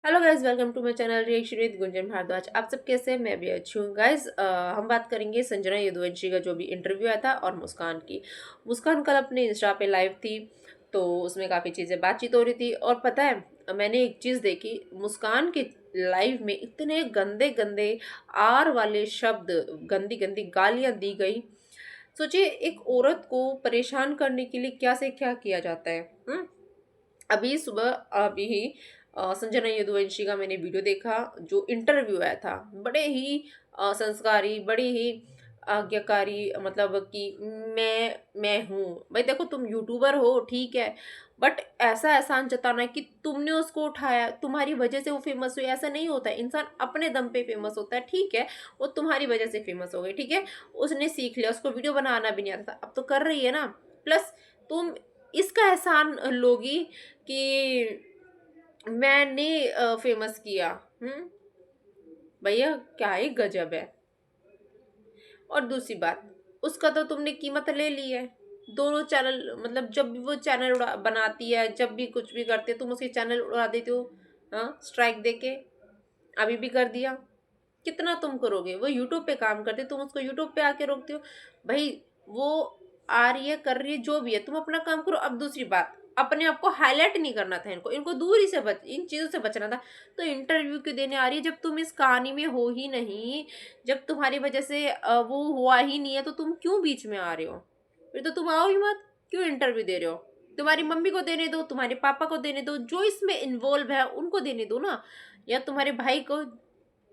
Hello guys, welcome to my channel reaction with Gunjan Bhardwaj. आप सब कैसे हैं? मैं भी अच्छी हूँ गाइस। हम बात करेंगे संजना यदुवंशी का जो भी इंटरव्यू आया था और मुस्कान की। मुस्कान कल अपने इंस्टा पे लाइव थी, तो उसमें काफ़ी चीज़ें बातचीत हो रही थी। और पता है, मैंने एक चीज़ देखी मुस्कान के लाइव में, इतने गंदे गंदे आर वाले शब्द, गंदी गंदी गालियाँ दी गई। सोचिए, एक औरत को परेशान करने के लिए क्या से क्या किया जाता है। अभी सुबह अभी ही संजना यदुवंशी का मैंने वीडियो देखा, जो इंटरव्यू आया था। बड़े ही संस्कारी, बड़े ही आज्ञाकारी, मतलब कि मैं हूँ भाई। देखो, तुम यूट्यूबर हो, ठीक है, बट ऐसा एहसान जताना कि तुमने उसको उठाया, तुम्हारी वजह से वो फेमस हुई, ऐसा नहीं होता है। इंसान अपने दम पे फेमस होता है, ठीक है। वो तुम्हारी वजह से फेमस हो गई, ठीक है। उसने सीख लिया, उसको वीडियो बनाना भी नहीं आता था, अब तो कर रही है ना। प्लस तुम इसका एहसान लोगी कि मैंने फेमस किया। हम्म भैया, क्या ही गजब है। और दूसरी बात, उसका तो तुमने कीमत ले ली है। दोनों चैनल, मतलब जब भी वो चैनल बनाती है, जब भी कुछ भी करते, तुम उसके चैनल उड़ा देते हो। हाँ, स्ट्राइक देके अभी भी कर दिया। कितना तुम करोगे? वो यूट्यूब पे काम करते, तुम उसको यूट्यूब पे आके रोकते हो। भाई, वो आ रही है, कर रही है, जो भी है, तुम अपना काम करो। अब दूसरी बात, अपने आप को हाईलाइट नहीं करना था, इनको इनको दूरी से इन चीज़ों से बचना था। तो इंटरव्यू क्यों देने आ रही है जब तुम इस कहानी में हो ही नहीं? जब तुम्हारी वजह से वो हुआ ही नहीं है, तो तुम क्यों बीच में आ रहे हो? फिर तो तुम आओ ही मत। क्यों इंटरव्यू दे रहे हो? तुम्हारी मम्मी को देने दो, तुम्हारे पापा को देने दो, जो इसमें इन्वॉल्व है उनको देने दो ना, या तुम्हारे भाई को,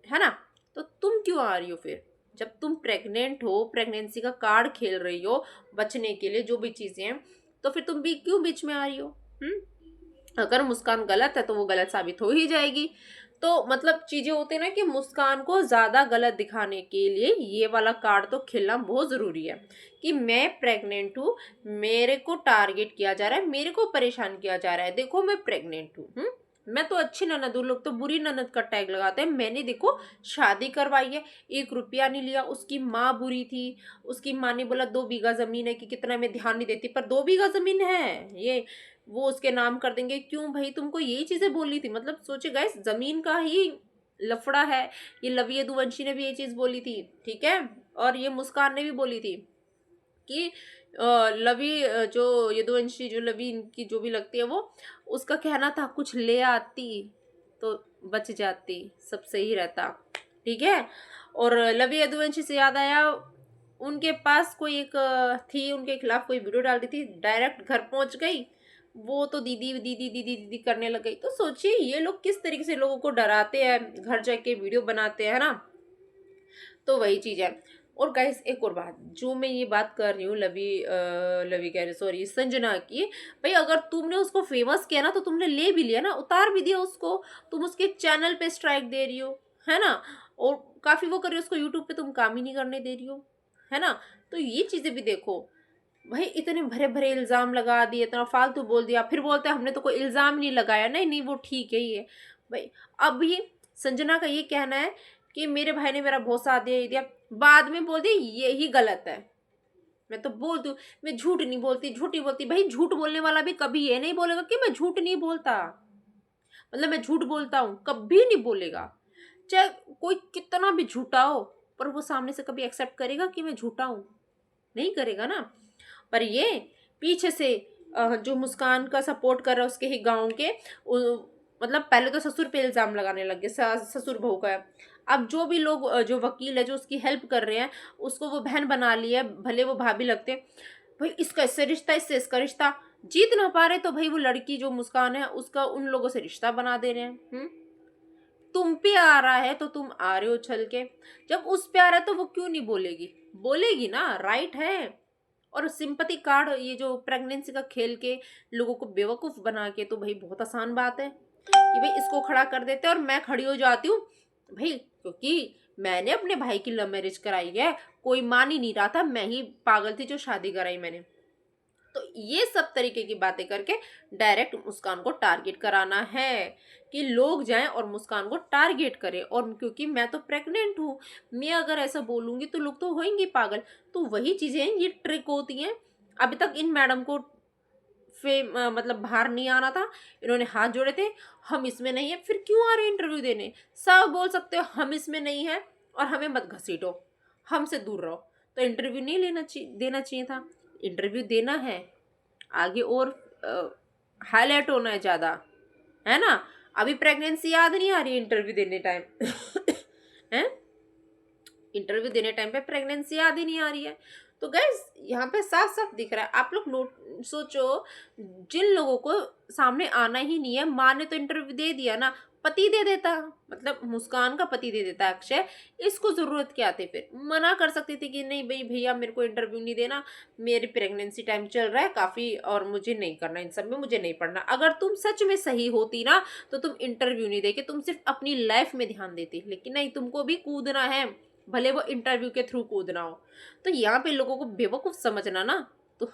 है ना। तो तुम क्यों आ रही हो फिर? जब तुम प्रेग्नेंट हो, प्रेगनेंसी का कार्ड खेल रही हो, बचने के लिए जो भी चीजें हैं, तो फिर तुम भी क्यों बीच में आ रही हो? अगर मुस्कान गलत है तो वो गलत साबित हो ही जाएगी। तो मतलब चीजें होती है ना, कि मुस्कान को ज्यादा गलत दिखाने के लिए ये वाला कार्ड तो खेलना बहुत जरूरी है, कि मैं प्रेग्नेंट हूँ, मेरे को टारगेट किया जा रहा है, मेरे को परेशान किया जा रहा है, देखो मैं प्रेग्नेंट हूँ। मैं तो अच्छी ननद हूँ, लोग तो बुरी ननद का टैग लगाते हैं। मैंने देखो शादी करवाई है, 1 रुपया नहीं लिया। उसकी माँ बुरी थी, उसकी माँ ने बोला 2 बीघा जमीन है, कि कितना मैं ध्यान नहीं देती, पर 2 बीघा जमीन है ये, वो उसके नाम कर देंगे। क्यों भाई, तुमको यही चीजें बोलनी थी? मतलब सोचे गाइस, जमीन का ही लफड़ा है। ये लवी यदुवंशी ने भी ये चीज बोली थी, ठीक है। और ये मुस्कान ने भी बोली थी कि लवी, जो यदुवंशी, जो लवी इनकी जो भी लगती है, वो उसका कहना था कुछ ले आती तो बच जाती, सब सही रहता, ठीक है। और लवी यदुवंशी से याद आया, उनके पास कोई एक थी, उनके खिलाफ कोई वीडियो डाल दी थी, डायरेक्ट घर पहुंच गई। वो तो दीदी दीदी दीदी दीदी करने लग गई। तो सोचिए, ये लोग किस तरीके से लोगों को डराते हैं, घर जाके वीडियो बनाते हैं, है ना। तो वही चीज है। और गाइस, एक और बात, जो मैं ये बात कर रही हूँ लवी कह रही, सॉरी, संजना की। भाई, अगर तुमने उसको फेमस किया ना, तो तुमने ले भी लिया ना, उतार भी दिया उसको। तुम उसके चैनल पे स्ट्राइक दे रही हो, है ना। और काफी वो कर रही हो, उसको यूट्यूब पे तुम काम ही नहीं करने दे रही हो, है ना। तो ये चीजें भी देखो। भाई, इतने भरे भरे इल्जाम लगा दिए, इतना फालतू बोल दिया, फिर बोलते हैं हमने तो कोई इल्जाम नहीं लगाया। नहीं नहीं, वो ठीक है ये। भाई, अभी संजना का ये कहना है कि मेरे भाई ने मेरा बहुत साथ दिया, ये दिया, बाद में बोल दी ये ही गलत है। मैं तो बोल दूं, मैं झूठ नहीं बोलती, झूठ नहीं बोलती। भाई, झूठ बोलने वाला भी कभी ये नहीं बोलेगा कि मैं झूठ नहीं बोलता, मतलब मैं झूठ बोलता हूँ, कभी नहीं बोलेगा। चाहे कोई कितना भी झूठा हो, पर वो सामने से कभी एक्सेप्ट करेगा कि मैं झूठा हूँ? नहीं करेगा ना। पर ये पीछे से जो मुस्कान का सपोर्ट कर रहा है, उसके ही गांव के, मतलब पहले तो ससुर पे इल्जाम लगाने लग गए, ससुर बहू का। अब जो भी लोग, जो वकील है, जो उसकी हेल्प कर रहे हैं, उसको वो बहन बना लिया, भले वो भाभी लगते हैं। भाई, इसका इससे रिश्ता, इससे इसका रिश्ता, जीत ना पा रहे तो भाई वो लड़की जो मुस्कान है, उसका उन लोगों से रिश्ता बना दे रहे हैं। तुम पे आ रहा है तो तुम आ रहे हो छल के, जब उस पे आ रहा है तो वो क्यों नहीं बोलेगी? बोलेगी ना, राइट है। और सिंपति कार्ड, ये जो प्रेगनेंसी का खेल के लोगों को बेवकूफ बना के, तो भाई बहुत आसान बात है कि भाई इसको खड़ा कर देते हैं और मैं खड़ी हो जाती हूँ। भाई, क्योंकि मैंने अपने भाई की लव मैरिज कराई है, कोई मान ही नहीं रहा था, मैं ही पागल थी जो शादी कराई मैंने। तो ये सब तरीके की बातें करके डायरेक्ट मुस्कान को टारगेट कराना है, कि लोग जाएं और मुस्कान को टारगेट करें। और क्योंकि मैं तो प्रेग्नेंट हूँ, मैं अगर ऐसा बोलूंगी तो लोग तो होंगे पागल। तो वही चीजें हैं, ये ट्रिक होती हैं। अभी तक इन मैडम को मतलब बाहर नहीं आना था, इन्होंने हाथ जोड़े थे, हम इसमें नहीं है, फिर क्यों आ रहे इंटरव्यू देने? सब बोल सकते हो हम इसमें नहीं है और हमें मत घसीटो, हमसे दूर रहो। तो इंटरव्यू नहीं देना चाहिए था। इंटरव्यू देना है, आगे और हाईलाइट होना है ज़्यादा, है ना। अभी प्रेगनेंसी याद नहीं आ रही इंटरव्यू देने टाइम है, इंटरव्यू देने टाइम पे प्रेगनेंसी याद ही नहीं आ रही है। तो गैस यहाँ पे साफ साफ दिख रहा है। आप लोग नोट सोचो, जिन लोगों को सामने आना ही नहीं है, माँ ने तो इंटरव्यू दे दिया ना, पति दे देता, मतलब मुस्कान का पति दे देता अक्षय, इसको जरूरत क्या थी? फिर मना कर सकती थी कि नहीं भाई भैया मेरे को इंटरव्यू नहीं देना, मेरी प्रेगनेंसी टाइम चल रहा है काफ़ी और मुझे नहीं करना, इन सब में मुझे नहीं पढ़ना। अगर तुम सच में सही होती ना तो तुम इंटरव्यू नहीं देके तुम सिर्फ अपनी लाइफ में ध्यान देती, लेकिन नहीं, तुमको भी कूदना है, भले वो इंटरव्यू के थ्रू कूदना हो। तो यहाँ पे लोगों को बेवकूफ़ समझना ना तो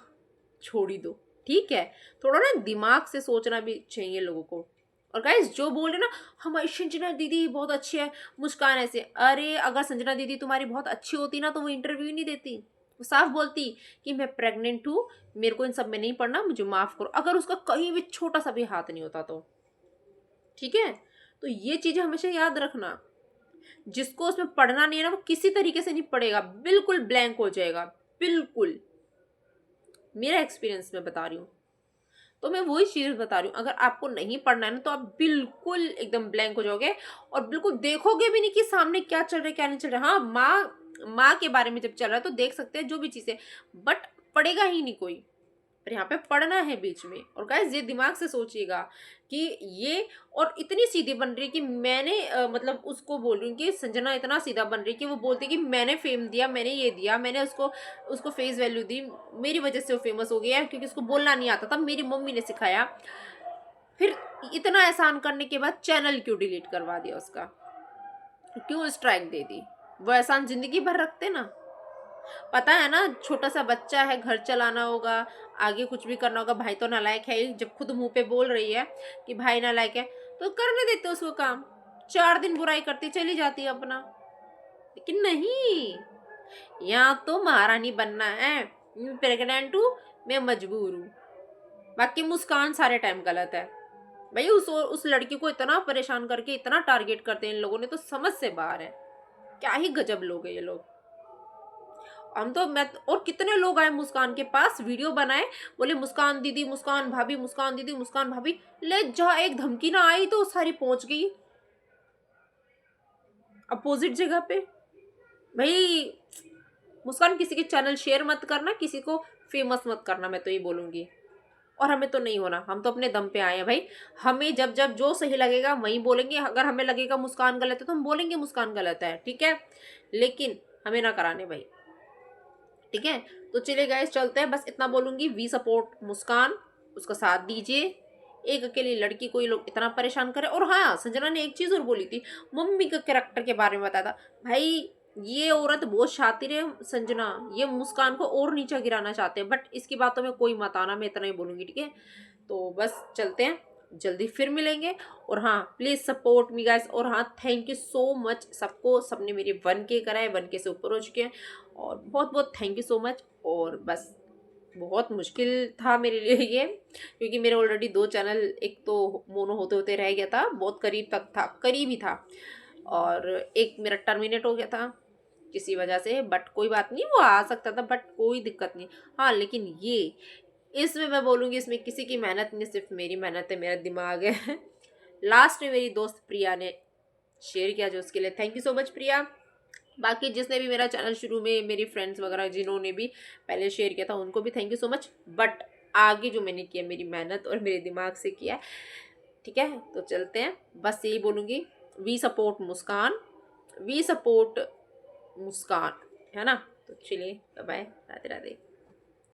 छोड़ ही दो, ठीक है। थोड़ा ना दिमाग से सोचना भी चाहिए लोगों को। और गाइस जो बोल रहे ना हमारी संजना दीदी बहुत अच्छी है, मुस्कान ऐसे, अरे अगर संजना दीदी तुम्हारी बहुत अच्छी होती ना तो वो इंटरव्यू नहीं देती, वो साफ बोलती कि मैं प्रेग्नेंट हूँ, मेरे को इन सब में नहीं पढ़ना, मुझे माफ़ करो, अगर उसका कहीं भी छोटा सा भी हाथ नहीं होता तो, ठीक है। तो ये चीज़ें हमेशा याद रखना, जिसको उसमें पढ़ना नहीं है ना वो किसी तरीके से नहीं पढ़ेगा, बिल्कुल ब्लैंक हो जाएगा, बिल्कुल। मेरा एक्सपीरियंस मैं बता रही हूँ, तो मैं वही चीज़ बता रही हूँ, अगर आपको नहीं पढ़ना है ना तो आप बिल्कुल एकदम ब्लैंक हो जाओगे और बिल्कुल देखोगे भी नहीं कि सामने क्या चल रहा है क्या नहीं चल रहा। हाँ, माँ के बारे में जब चल रहा है तो देख सकते हैं जो भी चीज़ें, बट पढ़ेगा ही नहीं कोई। पर यहाँ पे पढ़ना है बीच में। और गाइस ये दिमाग से सोचिएगा कि ये, और इतनी सीधी बन रही है कि मैंने मतलब उसको बोल रही हूँ कि संजना इतना सीधा बन रही है कि वो बोलती है कि मैंने फेम दिया, मैंने ये दिया, मैंने उसको उसको फेस वैल्यू दी, मेरी वजह से वो फेमस हो गया क्योंकि उसको बोलना नहीं आता था, मेरी मम्मी ने सिखाया। फिर इतना एहसान करने के बाद चैनल क्यों डिलीट करवा दिया उसका, क्यों स्ट्राइक दे दी? वो एहसान जिंदगी भर रखते ना। पता है ना, छोटा सा बच्चा है, घर चलाना होगा, आगे कुछ भी करना होगा। भाई तो नालायक है ही, जब खुद मुंह पे बोल रही है कि भाई नालायक है तो करने देते उसको काम, 4 दिन बुराई करती चली जाती है अपना। लेकिन नहीं, यहाँ तो महारानी बनना है, मैं प्रेग्नेंट हूँ, मैं मजबूर हूँ। बाकी मुस्कान सारे टाइम गलत है भाई, उस लड़की को इतना परेशान करके इतना टारगेट करते हैं इन लोगों ने, तो समझ से बाहर है। क्या ही गजब लोग है ये लोग। हम तो मैं और कितने लोग आए मुस्कान के पास, वीडियो बनाए, बोले मुस्कान दीदी, मुस्कान भाभी, मुस्कान दीदी, मुस्कान भाभी। ले जा, एक धमकी ना आई तो सारी पहुंच गई अपोजिट जगह पे। भाई मुस्कान किसी के चैनल शेयर मत करना, किसी को फेमस मत करना, मैं तो ये बोलूंगी। और हमें तो नहीं होना, हम तो अपने दम पे आए हैं भाई। हमें जब जब जो सही लगेगा वही बोलेंगे, अगर हमें लगेगा मुस्कान गलत है तो हम बोलेंगे मुस्कान गलत है, ठीक है। लेकिन हमें ना कराने भाई, ठीक है। तो चलिए गाइस चलते हैं, बस इतना बोलूंगी, वी सपोर्ट मुस्कान, उसका साथ दीजिए। एक अकेली लड़की को ये लोग इतना परेशान करे। और हाँ, संजना ने एक चीज़ और बोली थी, मम्मी का कैरेक्टर के बारे में बताया था। भाई ये औरत बहुत शातिर है संजना, ये मुस्कान को और नीचा गिराना चाहते हैं, बट इसकी बातों में कोई मत आना, मैं इतना ही बोलूँगी, ठीक है। तो बस चलते हैं, जल्दी फिर मिलेंगे। और हाँ, प्लीज़ सपोर्ट मी गाइस। और हाँ, थैंक यू सो मच सबको, सबने मेरे 1K कराए, 1K से ऊपर हो चुके हैं, और बहुत बहुत थैंक यू सो मच। और बस बहुत मुश्किल था मेरे लिए ये, क्योंकि मेरे ऑलरेडी 2 चैनल, एक तो मोनो होते होते रह गया था, बहुत करीब तक था, करीब ही था, और एक मेरा टर्मिनेट हो गया था किसी वजह से, बट कोई बात नहीं, वो आ सकता था, बट कोई दिक्कत नहीं। हाँ लेकिन ये, इसमें मैं बोलूँगी इसमें किसी की मेहनत नहीं, सिर्फ मेरी मेहनत है, मेरा दिमाग है। लास्ट में मेरी दोस्त प्रिया ने शेयर किया, जो उसके लिए थैंक यू सो मच प्रिया। बाकी जिसने भी मेरा चैनल शुरू में, मेरी फ्रेंड्स वगैरह जिन्होंने भी पहले शेयर किया था, उनको भी thank you so much. But आगे जो मैंने किया मेरी मेहनत और मेरे दिमाग से किया, ठीक है। तो चलते हैं, बस यही बोलूँगी, we support Muskaan, we support Muskaan, है ना। तो चलिए बाय, राधे राधे।